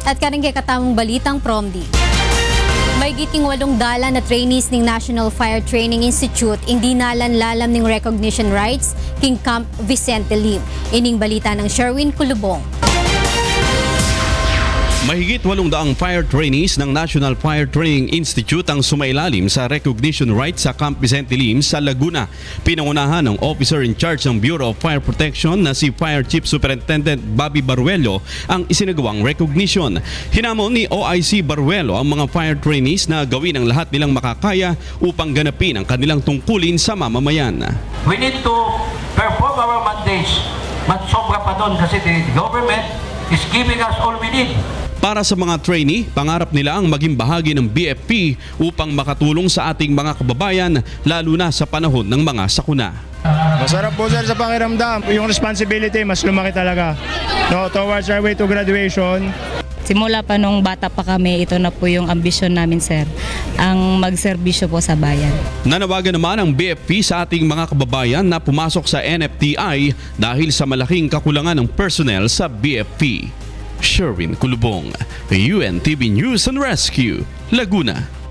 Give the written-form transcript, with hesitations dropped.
At karing kay katamong balitang PROMD. May giting 8 dala na trainees ng National Fire Training Institute hindi nalanlalam ng recognition rights king Camp Vicente Lim. Ining balita ng Sherwin Kulubong. Mahigit 800 fire trainees ng National Fire Training Institute ang sumailalim sa recognition rights sa Camp Vicente Lim sa Laguna. Pinangunahan ng officer in charge ng Bureau of Fire Protection na si Fire Chief Superintendent Bobby Baruelo ang isinagawang recognition. Hinamon ni OIC Baruelo ang mga fire trainees na gawin ang lahat nilang makakaya upang ganapin ang kanilang tungkulin sa mamamayan. We need to perform our mandates. Mas sobra pa doon kasi the government is giving us all we need. Para sa mga trainee, pangarap nila ang maging bahagi ng BFP upang makatulong sa ating mga kababayan lalo na sa panahon ng mga sakuna. Masarap po sir sa pakiramdam. Yung responsibility mas lumaki talaga. No, towards our way to graduation. Simula pa nung bata pa kami, ito na po yung ambisyon namin sir, ang magserbisyo po sa bayan. Nanawagan naman ang BFP sa ating mga kababayan na pumasok sa NFTI dahil sa malaking kakulangan ng personnel sa BFP. Sherwin Kulubong, UNTV News and Rescue, Laguna.